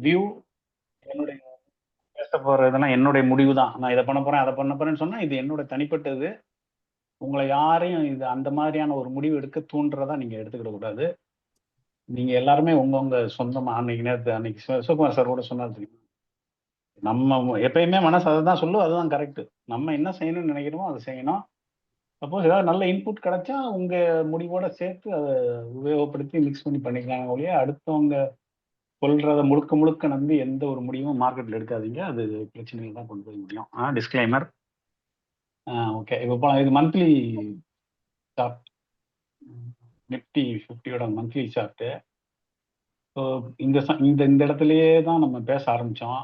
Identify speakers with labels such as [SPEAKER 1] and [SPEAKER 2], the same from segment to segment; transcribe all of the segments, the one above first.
[SPEAKER 1] View, என்னுடைய பேச போறதெல்லாம் என்னுடைய முடிவு தான். நான் இதை பண்ண போறேன், அதை பண்ண போறேன்னு சொன்னா இது என்னோட தனிப்பட்டது. உங்களை யாரையும் இது அந்த மாதிரியான ஒரு முடிவு எடுக்க தூண்டுறதா நீங்க எடுத்துக்கிட கூடாது. நீங்க எல்லாருமே உங்கவுங்க சொந்தமா அன்னைக்கு சிவகுமார் சார் கூட சொன்னார் தெரியுமா? நம்ம எப்பயுமே மனசு அதை தான் சொல்லும், அதுதான் கரெக்ட். நம்ம என்ன செய்யணும்னு நினைக்கிறோமோ அதை செய்யணும். சப்போஸ் ஏதாவது நல்ல இன்புட் கிடைச்சா உங்க முடிவோட சேர்த்து அதை உபயோகப்படுத்தி மிக்ஸ் பண்ணி பண்ணிக்கலாம் ஒழிய அடுத்தவங்க சொல்றத முழுக்க முழுக்க நம்பி எந்த ஒரு முடிவும் மார்க்கெட்ல எடுக்காதீங்க. அது பிரச்சனைகள் தான் கொண்டு போய் முடியும். டிஸ்க்ளைமர். ஓகே, இப்போ இது மந்த்லி சார்ட், நிப்டி 50யோட மந்த்லி சார்ட்டு. ஸோ இந்த இந்த இந்த இடத்துலயே தான் நம்ம பேச ஆரம்பிச்சோம்.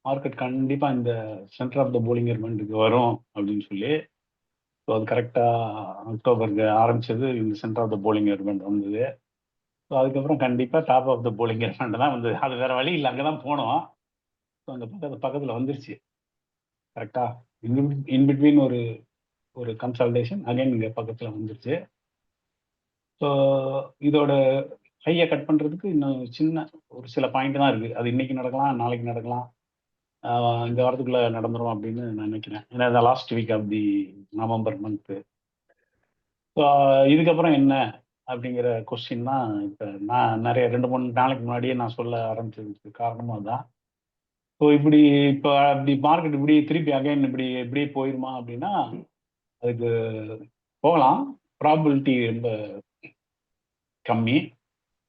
[SPEAKER 1] மார்க்கெட் கண்டிப்பா இந்த சென்டர் ஆஃப் த போலிங்கர் பேண்டுக்கு வரும் அப்படின்னு சொல்லி. ஸோ அது கரெக்டா அக்டோபருக்கு ஆரம்பிச்சது இந்த centre of the Bollinger band வந்தது. ஸோ அதுக்கப்புறம் கண்டிப்பா top of the Bollinger band தான் வந்தது. அது வேற வழி இல்லை, அங்கதான் போனோம். ஸோ அந்த பக்கத்துல வந்துருச்சு. கரெக்டா இன் பிட்வீன் ஒரு ஒரு கன்சல்டேஷன் அகைன் இங்க பக்கத்துல வந்துருச்சு. ஸோ இதோட ஹையை கட் பண்றதுக்கு இன்னும் சின்ன ஒரு சில பாயிண்ட் தான் இருக்கு. அது இன்னைக்கு நடக்கலாம், நாளைக்கு நடக்கலாம், இந்த வாரத்துக்குள்ள நடந்துரும் அப்படின்னு நான் நினைக்கிறேன். ஏன்னா last week of the November month. So இதுக்கப்புறம் என்ன அப்படிங்கிற கொஸ்டின் தான் இப்போ நான் நிறைய 2-3 நாளைக்கு முன்னாடியே நான் சொல்ல ஆரம்பிச்சதுக்கு காரணமும் அதுதான். ஸோ இப்படி இப்போ அப்படி மார்க்கெட் இப்படி திருப்பி அகைன் இப்படியே போயிருமா அப்படின்னா அதுக்கு போகலாம். ப்ராபபிலிட்டி ரொம்ப கம்மி.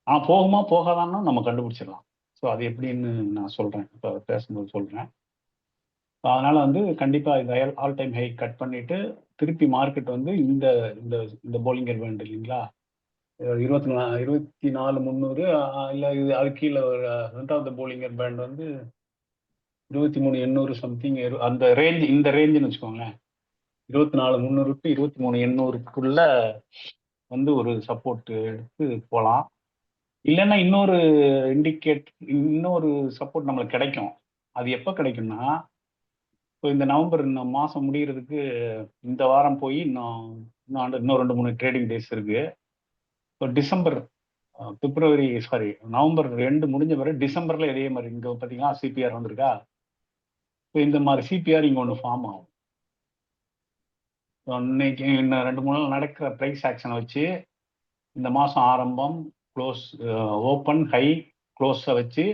[SPEAKER 1] ஆனால் போகுமா போகாதான்னு நம்ம கண்டுபிடிச்சிடலாம். ஸோ அது எப்படின்னு நான் சொல்கிறேன், இப்போ பேசும்போது சொல்கிறேன். அதனால வந்து கண்டிப்பாக இந்த ஆல் டைம் ஹை கட் பண்ணிட்டு திருப்பி மார்க்கெட் வந்து இந்த இந்த இந்த போலிங்கர் பேண்ட் இல்லைங்களா, 24,300 இல்லை இது அது கீழே ஒரு ரெண்டாவது போலிங்கர் பேண்ட் வந்து 23,800 சம்திங், அந்த ரேஞ்ச், இந்த ரேஞ்சுன்னு வச்சுக்கோங்களேன். 24,300 டு 23,800க்குள்ள வந்து ஒரு சப்போர்ட் எடுத்து போகலாம். இல்லைன்னா இன்னொரு சப்போர்ட் நம்மளுக்கு கிடைக்கும். அது எப்போ கிடைக்கும்னா, இப்போ இந்த நவம்பர் மாதம் முடிகிறதுக்கு இந்த வாரம் போய் இன்னும் 2-3 ட்ரேடிங் டேஸ் இருக்கு. இப்போ டிசம்பர், நவம்பர் 2 முடிஞ்ச பிறகு டிசம்பர்ல இதே மாதிரி இங்கே பார்த்தீங்கன்னா சிபிஆர் வந்திருக்கா. இப்போ இந்த மாதிரி சிபிஆர் இங்கே ஒன்று ஃபார்ம் ஆகும். இன்னைக்கு இன்னும் 2-3 நாள் நடக்கிற ப்ரைஸ் ஆக்ஷனை வச்சு இந்த மாதம் ஆரம்பம் க்ளோஸ், ஓப்பன் ஹை க்ளோஸை வச்சு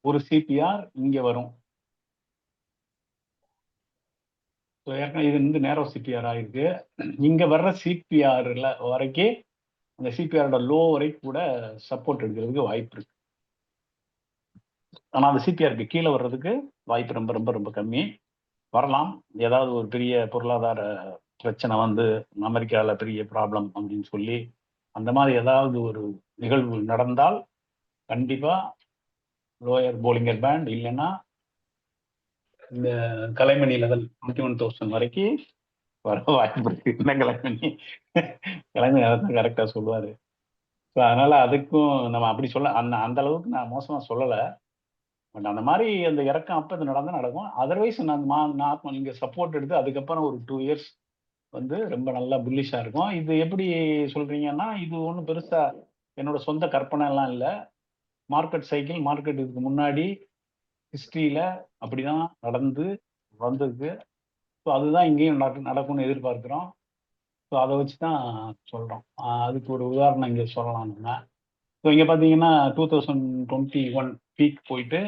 [SPEAKER 1] ஒரு சிபிஆர் இங்கே வரும். ஸோ ஏற்கனவே இது வந்து நேரோ சிபிஆர் ஆயிருக்கு. இங்கே வர்ற சிபிஆர்ல வரைக்கும் அந்த சிபிஆரோட லோ வரைக்கும் கூட சப்போர்ட் எடுக்கிறதுக்கு வாய்ப்பு இருக்கு. ஆனால் அந்த சிபிஆருக்கு கீழே வர்றதுக்கு வாய்ப்பு ரொம்ப ரொம்ப ரொம்ப கம்மி. வரலாம், ஏதாவது ஒரு பெரிய பொருளாதார பிரச்சனை வந்து அமெரிக்காவில் பெரிய ப்ராப்ளம் அப்படின்னு சொல்லி அந்த மாதிரி ஏதாவது ஒரு நிகழ்வு நடந்தால் கண்டிப்பா லோயர் போலிங்கர் பேண்ட் இல்லைன்னா இந்த கலைமணி லெவல் 21,000 வரைக்கும் வர வாய்ப்பு இருக்கு. இந்த கலைமணி தான் கரெக்டா சொல்லுவாரு. ஸோ அதனால அதுக்கும் நம்ம அப்படி சொல்ல அந்த அளவுக்கு நான் மோசமா சொல்லலை. பட் அந்த மாதிரி அந்த இறக்கம் அப்போ இது நடக்கும். அதர்வைஸ் நான் இங்கே சப்போர்ட் எடுத்து அதுக்கப்புறம் ஒரு 2 இயர்ஸ் வந்து ரொம்ப நல்லா புல்லிஷா இருக்கும். இது எப்படி சொல்றீங்கன்னா, இது ஒன்றும் பெருசா என்னோட சொந்த கற்பனை எல்லாம் இல்லை. மார்க்கெட் சைக்கிள், மார்க்கெட் இதுக்கு முன்னாடி ஹிஸ்டரியில அப்படிதான் நடந்து வந்திருக்கு. ஸோ அதுதான் இங்கேயும் நடக்கும்னு எதிர்பார்க்கிறோம். ஸோ அதை வச்சு தான் சொல்றோம். அதுக்கு ஒரு உதாரணம் இங்கே சொல்லலாம் நம்ம. ஸோ இங்கே பார்த்தீங்கன்னா 2021 பீக் போயிட்டு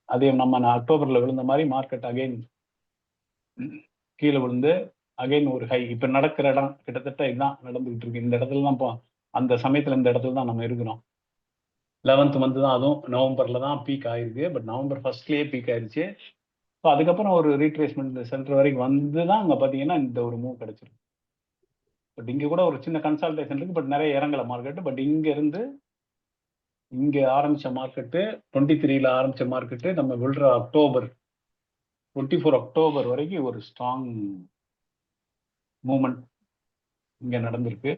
[SPEAKER 1] அதே நம்ம அக்டோபர்ல விழுந்த மாதிரி மார்க்கெட் அகைன் கீழே விழுந்து அகைன் ஒரு ஹை. இப்போ நடக்கிற இடம் கிட்டத்தட்ட இதுதான் நடந்துகிட்டு இருக்கு. இந்த இடத்துல தான் அந்த சமயத்தில் இந்த இடத்துல தான் நம்ம இருக்கிறோம். 11th மந்த் தான், அதுவும் நவம்பர்ல தான் பீக் ஆயிருக்கு. பட் நவம்பர் ஃபர்ஸ்ட்லயே பீக் ஆயிருச்சு. ஸோ அதுக்கப்புறம் ஒரு ரீட்ரேஸ்மெண்ட் சென்டர் வரைக்கும் வந்து தான் அங்கே பார்த்தீங்கன்னா இந்த ஒரு மூவ் கிடைச்சிருக்கு. பட் இங்கே கூட ஒரு சின்ன கன்சல்டேஷன் இருக்கு. பட் நிறைய இறங்கல மார்க்கெட். பட் இங்க இருந்து இங்க ஆரம்பிச்ச மார்க்கெட்டு 23ல ஆரம்பிச்ச மார்க்கெட்டு நம்ம விழுற அக்டோபர் 24 அக்டோபர் வரைக்கும் ஒரு ஸ்ட்ராங் மூவ்மெண்ட் இங்க நடந்திருக்கு.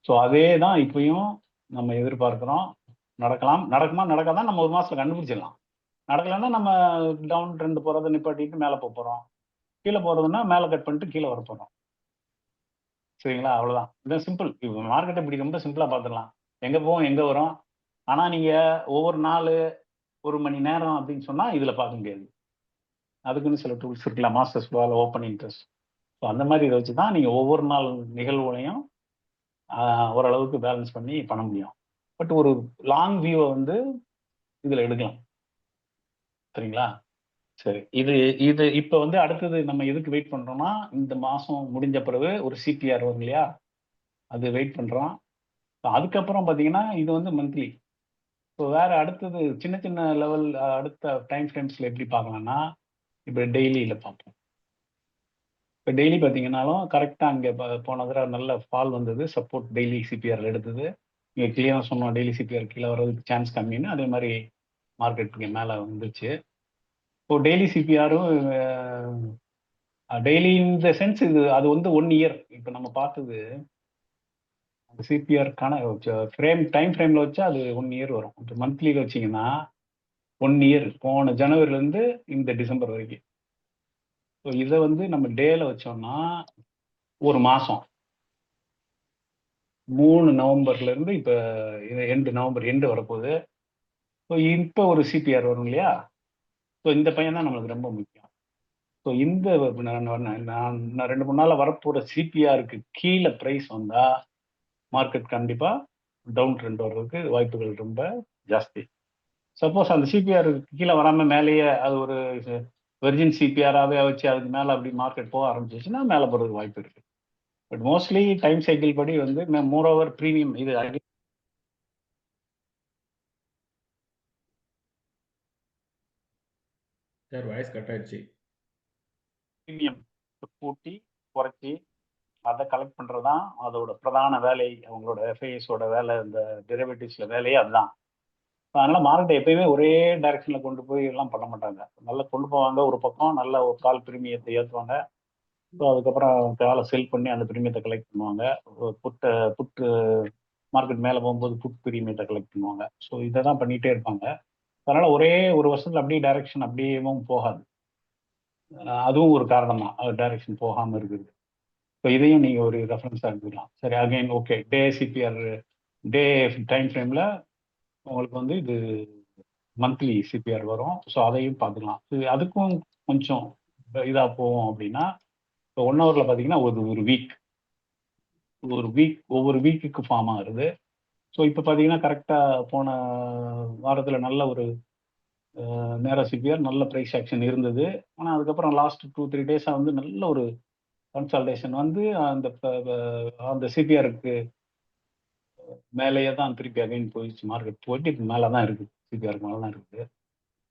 [SPEAKER 1] ஸோ அதே தான் இப்பயும் நம்ம எதிர்பார்க்கிறோம். நடக்குமா நடக்காதான் நம்ம ஒரு மாசத்துல கண்டுபிடிச்சிடலாம். நடக்கலைன்னா நம்ம டவுன் ட்ரெண்ட் போறதை நிப்பாட்டிட்டு மேலே போறோம். கீழே போறதுன்னா மேலே கட் பண்ணிட்டு கீழே வர போறோம். சரிங்களா, அவ்வளவுதான். இதான் சிம்பிள். மார்க்கெட்டை இப்படி ரொம்ப சிம்பிளா பார்த்துடலாம். எங்க போவோம், எங்க வரும். ஆனா நீங்க ஒவ்வொரு நாள் 1 மணி நேரம் அப்படின்னு சொன்னா இதுல பார்க்க முடியாது. அதுக்குன்னு சில டூல்ஸ் இருக்குல்ல, masters fall, open interest. So அந்த மாதிரி இதை வச்சு தான் நீங்கள் ஒவ்வொரு நாள் நிகழ்வுகளையும் ஓரளவுக்கு பேலன்ஸ் பண்ணி பண்ண முடியும். பட் ஒரு லாங் வியூவை வந்து இதில் எடுக்கலாம். சரிங்களா? சரி. இது இது இப்போ வந்து அடுத்தது நம்ம எதுக்கு வெயிட் பண்ணுறோம்னா, இந்த மாதம் முடிஞ்ச பிறகு ஒரு சிபிஆர் வரும் இல்லையா, அது வெயிட் பண்ணுறோம். அதுக்கப்புறம் பார்த்தீங்கன்னா இது வந்து மந்த்லி. ஸோ வேறு அடுத்தது சின்ன சின்ன லெவல் அடுத்த டைம் ஃப்ரேம்ஸில் எப்படி பார்க்கலாம்னா, இப்போ டெய்லியில் பார்ப்போம். இப்போ டெய்லி பார்த்தீங்கன்னாலும் கரெக்டாக அங்கே போன தடவை நல்ல ஃபால் வந்தது, சப்போர்ட் டெய்லி சிபிஆர் எடுத்தது. இங்கே கிளியராக சொன்னோம் டெய்லி சிபிஆர் கீழே வர்றதுக்கு சான்ஸ் கம்மின்னு, அதே மாதிரி மார்க்கெட்டுக்கு மேலே வந்துச்சு. இப்போ டெய்லி சிபிஆரும் டெய்லி இன் த சென்ஸ் இது அது வந்து 1 இயர். இப்போ நம்ம பார்த்தது அந்த சிபிஆருக்கான டைம் ஃப்ரேமில் வச்சா அது 1 இயர் வரும். இப்போ மந்த்லியில் வச்சிங்கன்னா 1 இயர் போன ஜனவரிலேருந்து இந்த டிசம்பர் வரைக்கும். ஸோ இதை வந்து நம்ம டேல வச்சோம்னா ஒரு மாதம் 3 நவம்பர்லேருந்து இப்போ எண்டு நவம்பர் எண்டு வரப்போகுது. ஸோ இப்போ ஒரு சிபிஆர் வரும் இல்லையா, ஸோ இந்த பையன் தான் நம்மளுக்கு ரொம்ப முக்கியம். ஸோ இந்த நான் 2-3 நாளில் வரப்போகிற சிபிஆருக்கு கீழே ப்ரைஸ் வந்தால் மார்க்கெட் கண்டிப்பாக டவுன் ட்ரெண்ட் வர்றதுக்கு வாய்ப்புகள் ரொம்ப ஜாஸ்தி. சப்போஸ் அந்த சிபிஆருக்கு கீழே வராமல் மேலேயே அது ஒரு வெர்ஜின் சிபிஆராகவே வச்சு அதுக்கு மேலே அப்படி மார்க்கெட் போக ஆரம்பிச்சிச்சுன்னா மேலே போகிறதுக்கு வாய்ப்பு இருக்குது. பட் மோஸ்ட்லி டைம் சைக்கிள் படி வந்து மோர் ஓவர் ப்ரீமியம் இது
[SPEAKER 2] சார் வாய்ஸ் கட் ஆயிடுச்சு.
[SPEAKER 1] ப்ரீமியம் கூட்டி குறைச்சி அதை கலெக்ட் பண்ணுறது தான் அதோட பிரதான வேலை. அவங்களோட எஃப்ஐஎஸோட வேலை, இந்த டெரிவேட்டிவ்ஸில் வேலையே அதுதான். அதனால் மார்க்கெட்டை எப்பயுமே ஒரே டைரக்ஷனில் கொண்டு போய் எல்லாம் பண்ண மாட்டாங்க. நல்லா கொண்டு போவாங்க, ஒரு பக்கம் நல்ல ஒரு கால் பிரீமியத்தை ஏற்றுவாங்க. ஸோ அதுக்கப்புறம் காலை செல் பண்ணி அந்த பிரீமியத்தை கலெக்ட் பண்ணுவாங்க. புட்டு மார்க்கெட் மேலே போகும்போது புட் பிரீமியத்தை கலெக்ட் பண்ணுவாங்க. ஸோ இதை தான் பண்ணிகிட்டே இருப்பாங்க. அதனால் ஒரே ஒரு வருஷத்தில் அப்படியே டைரக்ஷன் அப்படியேவும் போகாது. அதுவும் ஒரு காரணம் தான் டைரக்ஷன் போகாமல் இருக்குது. ஸோ இதையும் நீங்கள் ஒரு ரெஃபரன்ஸாக எடுத்துக்கலாம். சரி, அகைன் ஓகே, டே சிபிஆர் டே டைம் ஃப்ரேமில் உங்களுக்கு வந்து இது மந்த்லி சிபிஆர் வரும். ஸோ அதையும் பார்த்துக்கலாம். அதுக்கும் கொஞ்சம் இதாக போவோம் அப்படின்னா, இப்போ 1 ஹவரில் பார்த்தீங்கன்னா ஒரு வீக் ஒவ்வொரு வீக்குக்கு ஃபார்ம் ஆகுது. ஸோ இப்போ பார்த்தீங்கன்னா கரெக்டாக போன வாரத்தில் நல்ல ஒரு நேர சிபிஆர் நல்ல ப்ரைஸ் ஆக்ஷன் இருந்தது. ஆனால் அதுக்கப்புறம் லாஸ்ட் 2-3 டேஸாக வந்து நல்ல ஒரு கன்சால்டேஷன் வந்து அந்த சிபிஆருக்கு மேலேயே தான் திருப்பி அகைன் போயிடுச்சு. மார்க்கெட் போயிட்டு இப்போ மேலே தான் இருக்குது, சிபிஆருக்கு மேலே தான் இருக்குது.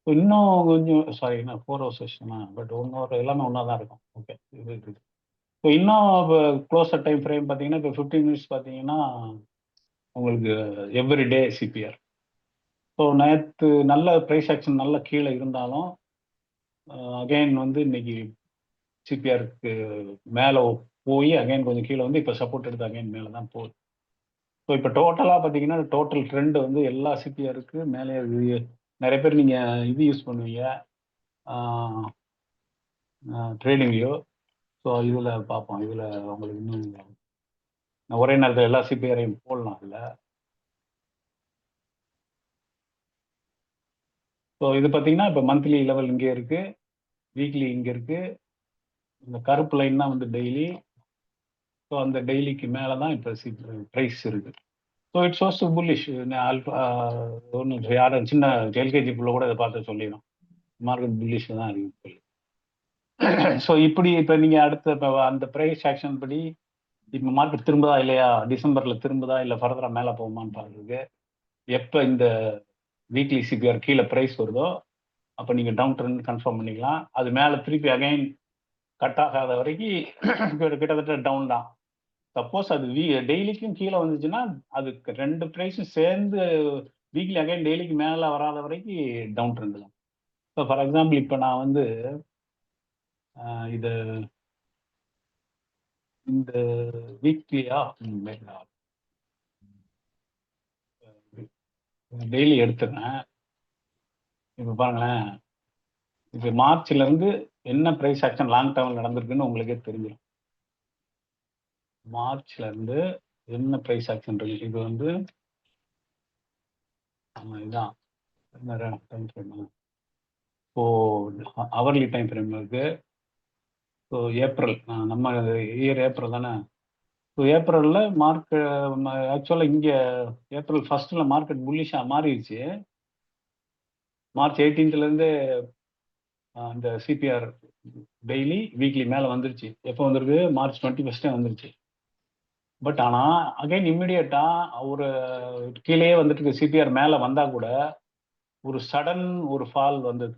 [SPEAKER 1] இன்னும் கொஞ்சம் சாரி, நான் 4 ஹவர்ஸ் செஷனா, பட் 1 ஹவர் எல்லாமே ஒன்றா தான் இருக்கும். ஓகே, இது இருக்குது. ஸோ இன்னும் இப்போ க்ளோஸர் டைம் ஃப்ரேம் பார்த்தீங்கன்னா இப்போ 15 மினிட்ஸ் பார்த்தீங்கன்னா உங்களுக்கு எவ்ரி டே சிபிஆர். ஸோ நேற்று நல்ல ப்ரைஸ் ஆக்ஷன் நல்ல கீழே இருந்தாலும் அகைன் வந்து இன்னைக்கு சிபிஆருக்கு மேலே போய் அகைன் கொஞ்சம் கீழே வந்து இப்போ சப்போர்ட் எடுத்து அகைன் மேலே தான் போகுது. ஸோ இப்போ டோட்டலாக பார்த்தீங்கன்னா டோட்டல் ட்ரெண்ட் வந்து எல்லா சிபிஆருக்கு மேலே நிறைய பேர் நீங்கள் இது யூஸ் பண்ணுவீங்க ட்ரேடிங்லையோ. ஸோ இதில் பார்ப்போம். இதில் உங்களுக்கு இன்னும் ஒரே நேரத்தில் எல்லா சிபிஆரையும் போடலாம் இல்லை. ஸோ இது பார்த்தீங்கன்னா இப்போ மந்த்லி லெவல் இங்கே இருக்குது, வீக்லி இங்கே இருக்குது. இந்த கருப்பு லைன் தான் வந்து டெய்லி. ஸோ அந்த டெய்லிக்கு மேலே தான் இப்போ ப்ரைஸ் இருக்குது. So it's also bullish. ஒன்றும் யாரும் சின்ன எல்கேஜி புள்ள கூட இதை பார்த்து சொல்லிடும் மார்க்கெட் புல்லிஷ் தான் இருக்குது சொல்லி. ஸோ இப்படி இப்போ நீங்கள் அடுத்த இப்போ அந்த ப்ரைஸ் ஆக்ஷன் படி இப்போ மார்க்கெட் திரும்புதா இல்லையா, டிசம்பரில் திரும்புதா இல்லை ஃபர்தராக மேலே போகுமான்னு பார்க்குறதுக்கு எப்போ இந்த வீக்லி சிபிஆர் கீழே ப்ரைஸ் வருதோ அப்போ நீங்கள் டவுன் ட்ரெண்ட் கன்ஃபார்ம் பண்ணிக்கலாம். அது மேலே திருப்பி அகைன் கட் ஆகாத வரைக்கும் கிட்டத்தட்ட டவுன் தான். சப்போஸ் அது டெய்லிக்கும் கீழே வந்துச்சுன்னா அதுக்கு 2 ப்ரைஸும் சேர்ந்து வீக்லி அகைன் டெய்லிக்கு மேலே வராத வரைக்கும் டவுன் ட்ரெண்ட் தான். ஸோ ஃபார் எக்ஸாம்பிள் இப்போ நான் வந்து இது இந்த வீக்லியா டெய்லி எடுத்துறேன். இப்போ பாருங்களேன், இப்போ மார்ச்ல இருந்து என்ன ப்ரைஸ் ஆக்ஷன் லாங் டேர்ம்ல நடந்திருக்குன்னு உங்களுக்கே தெரிஞ்சிடும். மார்ச்ல இருந்து என்ன ப்ரைஸ் ஆக்ஷன் இருக்கு, இது வந்து இதுதான் டைம் ஃப்ரேம் இப்போ அவர்லி டைம் ஃப்ரேம் இருக்கு. ஸோ ஏப்ரல் நம்ம இயர் ஏப்ரல் தானே. ஸோ ஏப்ரலில் ஆக்சுவலாக இங்கே ஏப்ரல் ஃபர்ஸ்ட்டில் மார்க்கெட் புல்லிஷாக மாறிடுச்சு. மார்ச் 18லேருந்து இந்த சிபிஆர் டெய்லி வீக்லி மேலே வந்துருச்சு. எப்போ வந்திருக்கு? மார்ச் 21 வந்துருச்சு. பட் ஆனால் அகைன் இம்மிடியட்டாக ஒரு கீழே வந்துட்டு சிபிஆர் மேலே வந்தால் கூட ஒரு சடன் ஒரு ஃபால் வந்தது.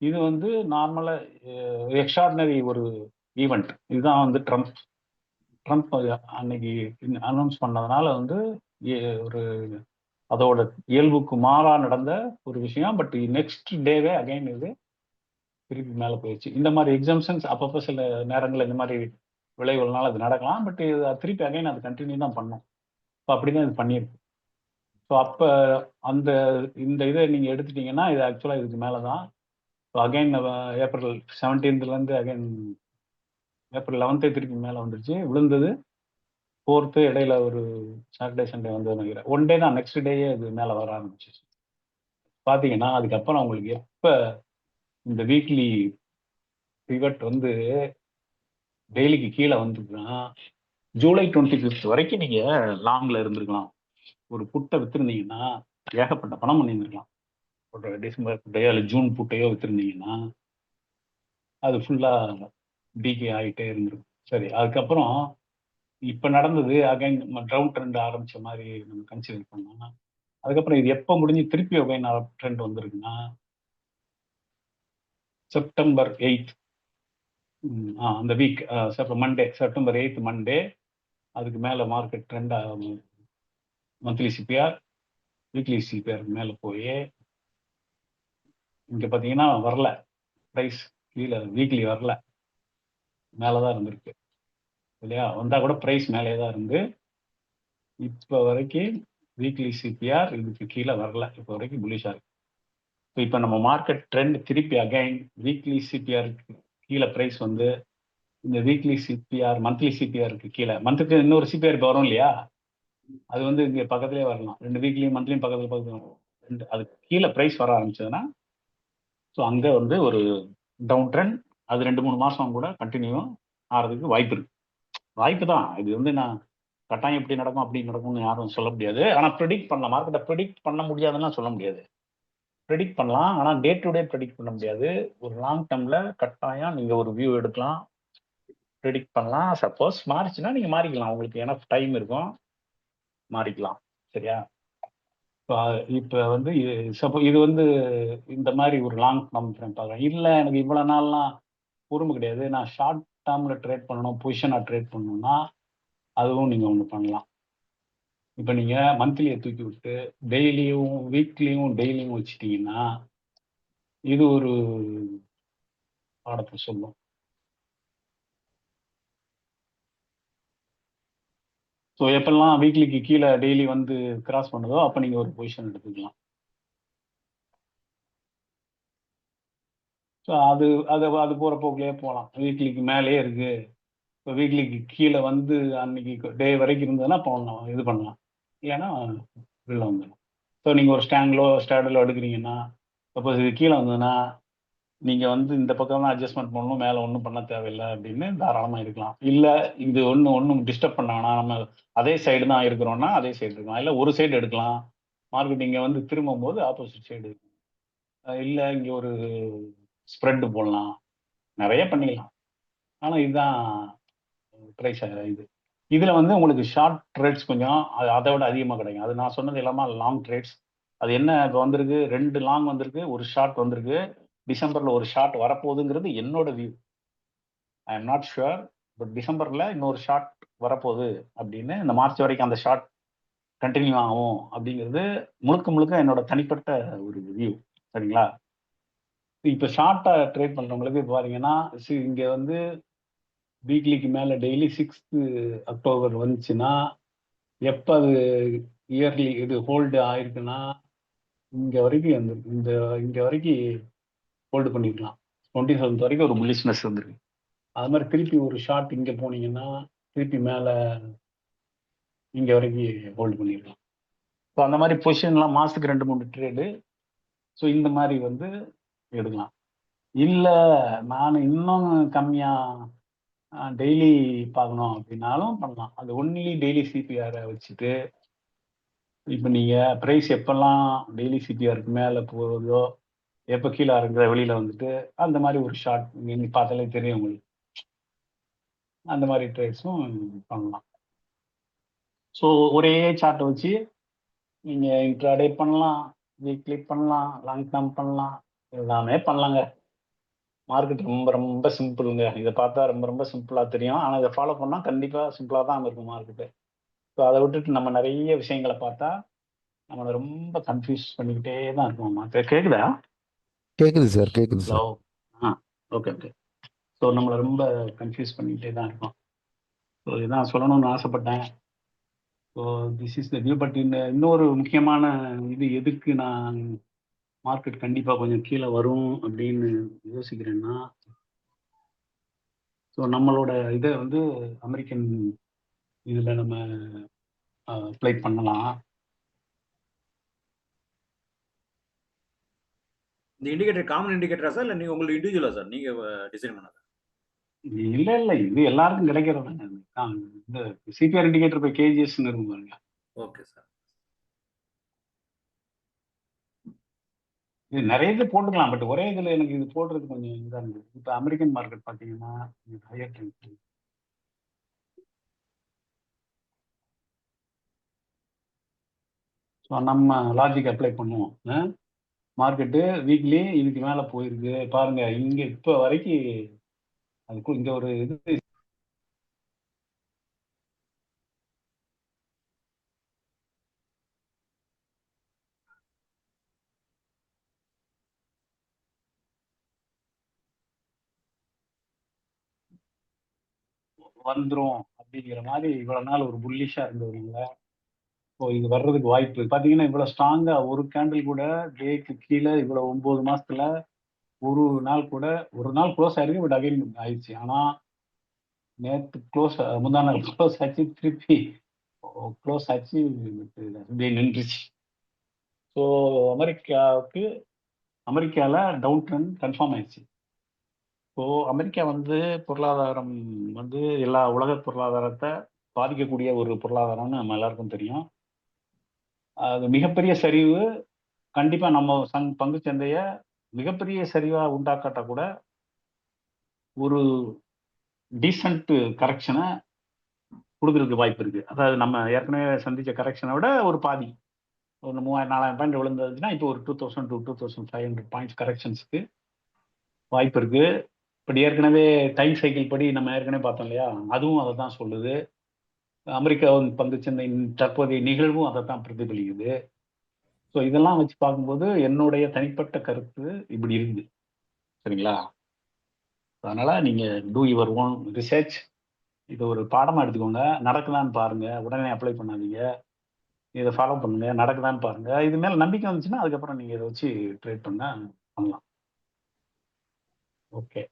[SPEAKER 1] இது வந்து நார்மலாக எக்ஸ்ட்ராடினரி ஒரு ஈவெண்ட். இதுதான் வந்து ட்ரம்ப் அன்னைக்கு அனௌன்ஸ் பண்ணதுனால வந்து ஒரு அதோட இயல்புக்கு மாறா நடந்த ஒரு விஷயம். பட் நெக்ஸ்ட் டேவே அகைன் இது திருப்பி மேலே போயிடுச்சு. இந்த மாதிரி எக்ஸாம்ஷன்ஸ் அப்பப்போ சில நேரங்களில் இந்த மாதிரி விளைவுகள்னால அது நடக்கலாம். பட் இது திருப்பி அகைன் அது கண்டினியூ தான் பண்ணும். ஸோ அப்படி தான் இது பண்ணியிருக்கு. ஸோ அப்போ அந்த இந்த இதை நீங்கள் எடுத்துட்டீங்கன்னா இது ஆக்சுவலாக இதுக்கு மேலே தான். ஸோ அகைன் ஏப்ரல் 17லேருந்து அகைன் ஏப்ரல் 11 திருப்பி மேலே வந்துருச்சு. விழுந்தது 4th இடையில ஒரு சாட்டர்டே சண்டே வந்து நினைக்கிறேன். ஒன் டே தான், நெக்ஸ்ட் டேயே இது மேலே வர ஆரம்பிச்சிச்சு. பார்த்தீங்கன்னா அதுக்கப்புறம் உங்களுக்கு எப்போ இந்த வீக்லி பிவட் வந்து டெய்லிக்கு கீழே வந்துருக்குன்னா ஜூலை 25 வரைக்கும் நீங்கள் லாங்கில் இருந்திருக்கலாம். ஒரு புட்டை விற்றுருந்தீங்கன்னா ஏகப்பட்ட பணம் பண்ணியிருந்துருக்கலாம். ஒரு டிசம்பர் புட்டையோ இல்லை ஜூன் புட்டையோ விற்றுருந்தீங்கன்னா அது ஃபுல்லாக டிகே ஆகிட்டே இருந்திருக்கும். சரி, அதுக்கப்புறம் இப்போ நடந்தது அகைன் டவுன் ட்ரெண்ட் ஆரம்பித்த மாதிரி நம்ம கன்சிடர் பண்ணோம்னா அதுக்கப்புறம் இது எப்போ முடிஞ்சு திருப்பி அகைன் ட்ரெண்ட் வந்திருக்குன்னா செப்டம்பர் 8 அந்த வீக் மண்டே செப்டம்பர் 8 மண்டே அதுக்கு மேலே market trend monthly CPR weekly CPR மேலே போய் இங்கே பார்த்தீங்கன்னா வரல, ப்ரைஸ் கீழே வீக்லி வரல, மேலே தான் இருந்திருக்கு இல்லையா. வந்தால் கூட ப்ரைஸ் மேலே தான் இருந்து இப்போ வரைக்கும் வீக்லி சிபிஆர் இதுக்கு கீழே வரல. இப்போ வரைக்கும் புல்லிஷாக இருக்கு. ஸோ இப்போ நம்ம மார்க்கெட் ட்ரெண்ட் திருப்பி அகைன் வீக்லி சிபிஆருக்கு கீழே ப்ரைஸ் வந்து இந்த வீக்லி சிபிஆர் மந்த்லி சிபிஆருக்கு கீழே, மந்த்துக்கு இன்னொரு சிபிஆர் இப்போ வரும் இல்லையா, அது வந்து இங்கே பக்கத்துலேயே வரலாம். 2 வீக்லியும் மந்த்லியும் பக்கத்தில் அதுக்கு கீழே ப்ரைஸ் வர ஆரம்பிச்சதுன்னா ஸோ அங்கே வந்து ஒரு டவுன் ட்ரெண்ட் அது 2-3 மாதம் கூட கண்டினியூ ஆகிறதுக்கு வாய்ப்பு இருக்கு. வாய்ப்பு தான் இது வந்து நான் கட்டாயம் எப்படி நடக்கும் அப்படி நடக்கும்னு யாரும் சொல்ல முடியாது. ஆனால் ப்ரெடிக்ட் பண்ணலாம். மார்க்கெட்டை ப்ரெடிக்ட் பண்ண முடியாதுன்னா சொல்ல முடியாது. ப்ரெடிக்ட் பண்ணலாம், ஆனால் டே டு டே ப்ரெடிக்ட் பண்ண முடியாது. ஒரு லாங் டேர்மில் கட்டாயம் நீங்கள் ஒரு வியூ எடுக்கலாம், ப்ரெடிக்ட் பண்ணலாம். சப்போஸ் மாறிச்சுன்னா நீங்கள் மாறிக்கலாம், உங்களுக்கு எனஃப் டைம் இருக்கும், மாறிக்கலாம். சரியா? இப்போ வந்து இது வந்து இந்த மாதிரி ஒரு லாங் டேர்ம் ஃப்ரேம் பார்க்குறேன். இல்லை எனக்கு இவ்வளோ நாள்லாம் பொறுமை கிடையாது, நான் ஷார்ட் டேர்மில் ட்ரேட் பண்ணணும், பொசிஷனாக ட்ரேட் பண்ணணும்னா அதுவும் நீங்கள் ஒன்று பண்ணலாம். இப்போ நீங்கள் மந்த்லியை தூக்கி விட்டு டெய்லியும் டெய்லியும் வச்சுட்டீங்கன்னா இது ஒரு பாடத்தை சொல்லும். ஸோ எப்பெல்லாம் வீக்லிக்கு கீழே டெய்லி வந்து கிராஸ் பண்ணுதோ அப்போ நீங்கள் ஒரு பொசிஷன் எடுத்துக்கலாம். ஸோ அது அது அது போகிற போக்கிலே போகலாம். வீக்லிக்கு மேலேயே இருக்குது, இப்போ வீக்லிக்கு கீழே வந்து அன்னைக்கு டே வரைக்கும் இருந்ததுன்னா போகணும், இது பண்ணலாம். ஏன்னா வெளில வந்துடும். ஸோ நீங்கள் ஒரு ஸ்டாண்டலோ எடுக்கிறீங்கன்னா சப்போஸ் இது கீழே வந்ததுன்னா நீங்கள் வந்து இந்த பக்கம் தான் அட்ஜஸ்ட்மெண்ட் பண்ணணும், மேலே ஒன்றும் பண்ண தேவையில்லை அப்படின்னு தாராளமாக இருக்கலாம். இல்லை இது ஒன்றும் டிஸ்டர்ப் பண்ண வேணாம், நம்ம அதே சைடு தான் இருக்கிறோன்னா அதே சைடு இருக்கலாம். இல்லை ஒரு சைடு எடுக்கலாம், மார்க்கெட் இங்கே வந்து திரும்பும் போது ஆப்போசிட் சைடு இல்லை இங்கே ஒரு ஸ்ப்ரெட்டு போடலாம், நிறைய பண்ணிக்கலாம். ஆனால் இதுதான் ப்ரைஸ் இது. இதில் வந்து உங்களுக்கு ஷார்ட் ட்ரேட்ஸ் கொஞ்சம் அதை விட அதிகமாக கிடைக்கும். அது நான் சொன்னது இல்லாமல் லாங் ட்ரேட்ஸ். அது என்ன இப்போ வந்திருக்கு, 2 லாங் வந்திருக்கு, ஒரு ஷார்ட் வந்திருக்கு. டிசம்பரில் ஒரு ஷார்ட் வரப்போகுதுங்கிறது என்னோட view. I am not sure, but டிசம்பரில் இன்னொரு ஷார்ட் வரப்போகுது அப்படின்னு, இந்த மார்ச் வரைக்கும் அந்த ஷார்ட் கண்டினியூ ஆகும் அப்படிங்கிறது முழுக்க முழுக்க என்னோட தனிப்பட்ட ஒரு வியூ. சரிங்களா? இப்போ ஷார்ட்டாக ட்ரேட் பண்ணுறவங்களுக்கு பாத்தீங்கன்னா இங்கே வந்து வீக்லிக்கு மேலே டெய்லி 6th அக்டோபர் வந்துச்சுன்னா எப்போ அது இயர்லி இது ஹோல்டு ஆயிருக்குன்னா இங்கே வரைக்கும் இங்கே வரைக்கும் ஹோல்டு பண்ணிக்கலாம். 27th வரைக்கும் ஒரு புல்லிஷ்னஸ் வந்துருக்கு. அது மாதிரி திருப்பி ஒரு ஷார்ட் இங்கே போனீங்கன்னா திருப்பி மேலே இங்கே வரைக்கும் ஹோல்டு பண்ணிடலாம். ஸோ அந்த மாதிரி பொசிஷன்லாம் மாதத்துக்கு 2-3 ட்ரேடு ஸோ இந்த மாதிரி வந்து எடுக்கலாம். இல்ல நான் இன்னும் கம்மியா டெய்லி பார்க்கணும் அப்படின்னாலும் பண்ணலாம். அது ஒன்லி டெய்லி சிபிஆரை வச்சுட்டு இப்போ நீங்க பிரைஸ் எப்பெல்லாம் டெய்லி சிபிஆருக்கு மேல போகுதோ, எப்போ கீழே இருக்கிற வெளியில வந்துட்டு அந்த மாதிரி ஒரு ஷார்ட் நீங்க பார்த்தாலே தெரியும் உங்களுக்கு. அந்த மாதிரி ட்ரேட்ஸும் பண்ணலாம். ஸோ ஒரே சார்ட்டை வச்சு நீங்க இன்ட்ராடே பண்ணலாம், வீக்லி பண்ணலாம், லாங் டேர்ம் பண்ணலாம், எல்லாமே பண்ணலாங்க. மார்க்கெட் ரொம்ப ரொம்ப சிம்பிளுங்க. இதை பார்த்தா ரொம்ப ரொம்ப சிம்பிளா தெரியும். ஆனா இதை ஃபாலோ பண்ணா கண்டிப்பா சிம்பிளா தான் இருக்கும் மார்க்கெட்டு. ஸோ அதை விட்டுட்டு நம்ம நிறைய விஷயங்களை பார்த்தா நம்மளை ரொம்ப கன்ஃபியூஸ் பண்ணிக்கிட்டே தான் இருக்கும் மார்க்கெட். கேக்குதா?
[SPEAKER 2] கேக்குது சார், கேக்குது
[SPEAKER 1] hello.
[SPEAKER 2] Sir.
[SPEAKER 1] Okay okay. So நம்மளை ரொம்ப கன்ஃபியூஸ் பண்ணிக்கிட்டே தான் இருக்கும். ஸோ இதுதான் சொல்லணும்னு ஆசைப்பட்டேன். So this is the view. But இன்னொரு முக்கியமான இது எதுக்கு நான் மார்க்கெட் கண்டிப்பா கொஞ்சம் கீழே வரும் அப்படின்னு யோசிக்கிறேன்னா, ஸோ நம்மளோட இதை வந்து அமெரிக்கன் இதுல நம்ம அப்ளை பண்ணலாம்.
[SPEAKER 3] இந்த இண்டிகேட்டர் காமன் இண்டிகேட்டரா சார், இல்லை நீங்கள் உங்களுக்கு இண்டிவிஜுவலா சார் நீங்கள் டிசைன் பண்ணதா?
[SPEAKER 1] இல்ல இல்ல இது எல்லாருக்கும் கிடைக்கிறது தானே. இந்த சிபிஆர் இண்டிகேட்டர் போய் கேஜிஎஸ்ன்னு இருக்கும் பாருங்க.
[SPEAKER 3] Okay sir.
[SPEAKER 1] இது நிறைய இது போட்டுக்கலாம். பட் ஒரே இதுல எனக்கு இது போடுறது கொஞ்சம் இதாக இருந்தது. இப்போ அமெரிக்கன் மார்க்கெட் பார்த்தீங்கன்னா ஹையர் ட்ரெண்ட். ஸோ நம்ம லாஜிக் அப்ளை பண்ணுவோம். மார்க்கெட்டு வீக்லி இதுக்கு மேல போயிருக்கு பாருங்க. இங்க இப்போ வரைக்கும் அதுக்கு இங்க ஒரு இது வந்துரும் அப்படிங்கிற மாதிரி இவ்வளவு நாள் ஒரு புல்லிஷா இருந்ததுனால இப்போ இது வர்றதுக்கு வாய்ப்பு பாத்தீங்கன்னா இவ்வளவு ஸ்ட்ராங்கா ஒரு கேண்டில் கூட டேக்கு கீழே இவ்வளவு 9 மாசத்துல ஒரு நாள் க்ளோஸ் ஆயிருக்கு. பட் அகைன் ஆயிடுச்சு. ஆனா நேற்று முந்தா நாள் க்ளோஸ் ஆச்சு, திருப்பி க்ளோஸ் ஆச்சு, இப்படியே நின்றுச்சு. ஸோ அமெரிக்கால டவுன் ட்ரெண்ட் கன்ஃபார்ம் ஆயிடுச்சு. ஸோ அமெரிக்கா வந்து பொருளாதாரம் வந்து எல்லா உலக பொருளாதாரத்தை பாதிக்கக்கூடிய ஒரு பொருளாதாரம்னு நம்ம எல்லாருக்கும் தெரியும். அது மிகப்பெரிய சரிவு கண்டிப்பா நம்ம பங்கு சந்தைய மிகப்பெரிய சரிவா உண்டாக்காட்டா கூட ஒரு டீசன்ட் கரெக்ஷனை கொடுக்கறதுக்கு வாய்ப்பு இருக்கு. அதாவது நம்ம ஏற்கனவே சந்திச்ச கரெக்ஷனை விட ஒரு பாதி, ஒரு 3000-4000 பாயிண்ட் விழுந்ததுன்னா இப்போ ஒரு 2000 to 2500 பாயிண்ட்ஸ் கரெக்ஷன்ஸ்க்கு வாய்ப்பு இருக்கு. பட் ஏற்கனவே டைம் சைக்கிள் படி நம்ம ஏற்கனவே பார்த்தோம் இல்லையா, அதுவும் அதை தான் சொல்லுது. அமெரிக்காவின் பங்குச்சந்தையின் தற்போதைய நிகழ்வும் அதை தான் பிரதிபலிக்குது. ஸோ இதெல்லாம் வச்சு பார்க்கும்போது என்னுடைய தனிப்பட்ட கருத்து இப்படி இருக்குது. சரிங்களா? அதனால நீங்க டூ யுவர் ஓன் ரிசர்ச். இது ஒரு பாடமா எடுத்துக்கோங்க. நடக்குதான்னு பாருங்க, உடனே அப்ளை பண்ணாதீங்க. இதை ஃபாலோ பண்ணுங்க, நடக்குதான்னு பாருங்க. இது மேல நம்பிக்கை வந்துச்சுன்னா அதுக்கப்புறம் நீங்க இதை வச்சு ட்ரேட் பண்ணலாம். ஓகே.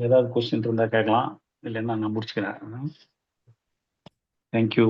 [SPEAKER 1] ஏதாவது கொஸ்டின் இருந்தா கேட்கலாம், இல்லைன்னா நான் முடிச்சுக்கிறேன். தேங்க்யூ.